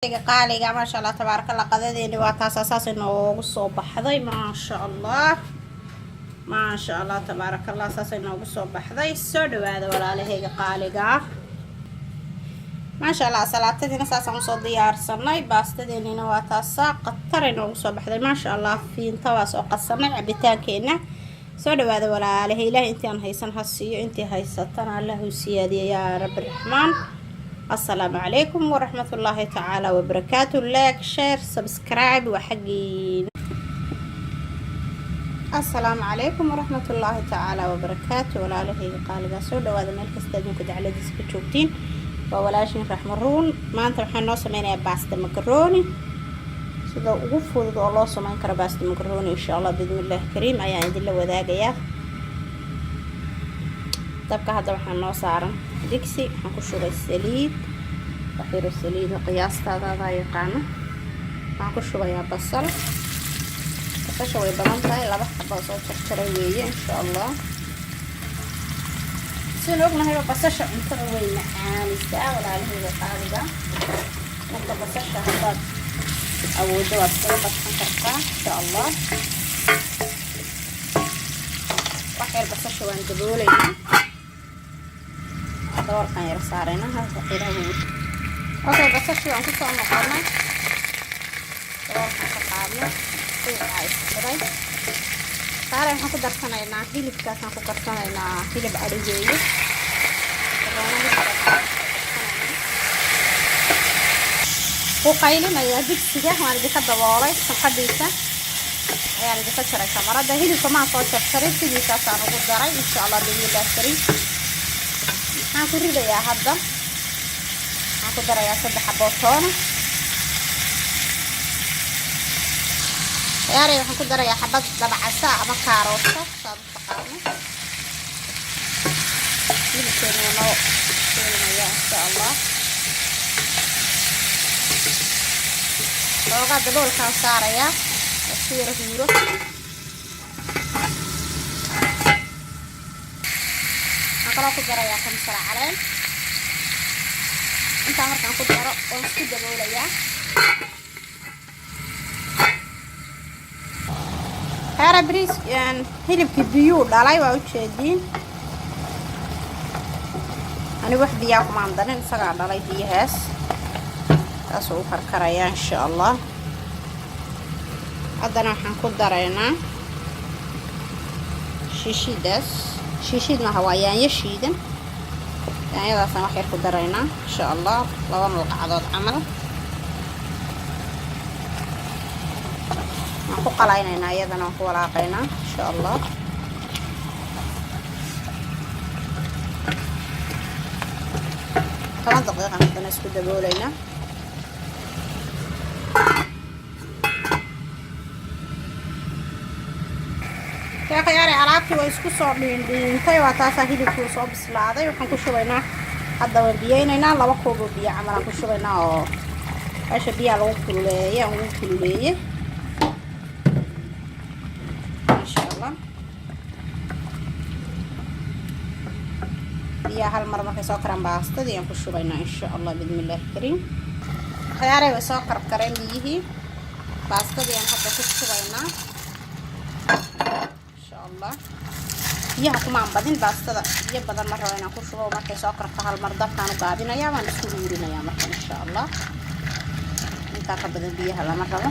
qaaliga ma sha Allah tabarakallah qadadeeni waa taas asaas inoogu soo baxday ma sha Allah tabarakallah asaas inoogu soo baxday soo dhawaada walaalahayga qaaliga ma sha Allah salaatadina saasaan soo diyaarsanay baastadeena waa taas qatar inoogu soo baxday ma sha Allah fiinta waa soo qasanay cabitaankeena soo dhawaada walaalahay ilaahay intaan haysan hasiyo intii haysatana Allah u siyaadiyo ya rabbi raxmaan. السلام عليكم ورحمة الله تعالى وبركاته. لايك شير سبسكرايب وحقين. السلام عليكم ورحمة الله تعالى وبركاته. ولا له قال سود وهذا ملك استاذن كده على ديسك تشوفتين وولاشين راح مرون ما انت راح نوصل من باستا مكروني سيدا وقفوا الله سمان كرا باستا مكروني ان شاء الله باذن الله كريم ايا عند الله وذاقيا dabka hadda waxaan noo saaran digsi waxaan ku shubay saliid waxyar saliid qiyaastada yaqaan waxaan ku shubayaa basal way badan tahay laba xabo soo jarjaray weeye insha Allah sidoo ognahay basasha cuntada way macaanaysaa walaalahayga qaaliga marka basasha hadda awoodo waa soo baxsan kartaa insha Allah waxyar basasha waan dabooleynaa دوركان يرسارينا هذا خيره اوكي بس شو عم كنتو نقرنا دوركان كقارنا في عايز كداي صارين waxaan ku darsanaynaa hilibkaasaan ku karsanaynaa hilib arigeeyo oo qaylinaya digsiga waan idinka daboolay saxadiisa ayaan idinka jaray kamarada hilibka ma soo jarjaray sidiisaasaan ugu daray insha Allah billaah karim waxaan ku ridayaa hadda waxaan ku darayaa 3 xabo toon waxaan ku darayaa xabad dabacasa ama kaarooto sabaqaano hilibkeena noo shiilaya insha Allah looga daboolkaan saaraya sida huuro kalau ku darayaa kamsar caleen inta markaan ku daro oo isku daboolaya bariis hilibkii biyo dhalay waa u jeedin ani wax biyo ku maandanin isaga dhalay biyahaas taas oo karkaraya insha Allah haddana waxaan ku daraynaa شيشيد ما هو يعني يشيدن يعني هذا سما خير كدرينا إن شاء الله لو أنا القعدات عمل نحط علينا هنا أيضا نحط ولاقينا إن شاء الله كمان دقيقة نحط نسكت دبولينا يا خياري alaabtii way isku soo dhintay waa taas hilibku soo bislaaday waxaan ku shubaynaa hadda waan biyeynaa 2 koob oo biyo camal aan ku shubaynaa oo asha biyo lagu kululeeyay insha Allah biyo hal mar markay soo karaan baastadii aan ku shubaynaa insha Allah bismillah karim khayaaray way soo karkareen biyihii baastadii aan hadda ku shubaynaa الله يا كمان بدين باسtada biyo badan ma rabo inaan ku shubo markay soo karto hal mar dabkaan baabinaya waan isku uurinayaa marka insha Allah inta ka badan biyaha lama rabo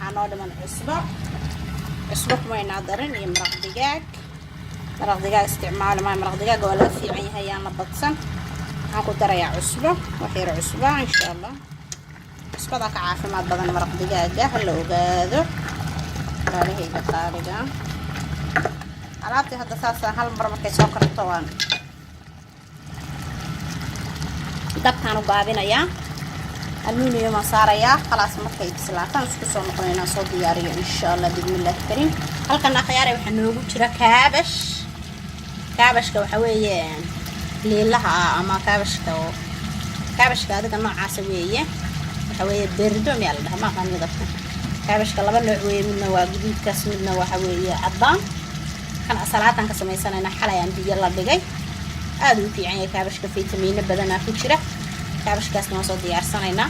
aan oo dhaman cusbo kuma ina darin iyo maraq digaag isticmaal maraq digaag waa la fiican yahay aan la badsan aan ku darayaa cusbo waxyar cusbo insha Allah isbada ka caafimaad badan maraq digaaga hal ogaado walaalahayga qaaliga alaabtii hadda saasa hal mar markay soo karto waan dabkaan u baabinayaa aluminium ma saaraya khalaas markay bislaataan isku soo noqonayna soo diyaariyo insha Allah bismillah karim halkan akhyaar waxa noogu jira kaabashka waxa weeye leelaha ama kaabashka adiga noocaas weeye حويه بردو ميال ده ما كان يدفع كابشك لبا نوع ويه midna waa guduudkaas midna waxa weeye cadaan kan asalaatan ka sameeysanayna xalayaan biyo la dhigay aad u fiican yahay kaabashka fitamiino badan ku jira kaabashkaasna waan soo diyaarsanaynaa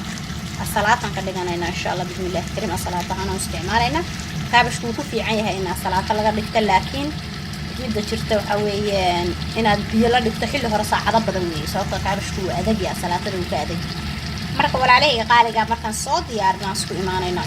asalaatan ka dhiganaynaa insha Allah bismillaah karim asalaatahan aan isticmaalaynaa kaabashku ku fiican yahay in asalaata laga dhigto laakiin midda jirta waxa weeyaan inaad biyo la dhigto xilli hore saacado badan weeye sababtoo kaabashku waa adag yahay asalatada uu ka adag marka walaalahayga qaaliga markaan soo diyaarnaa isku imaanaynaa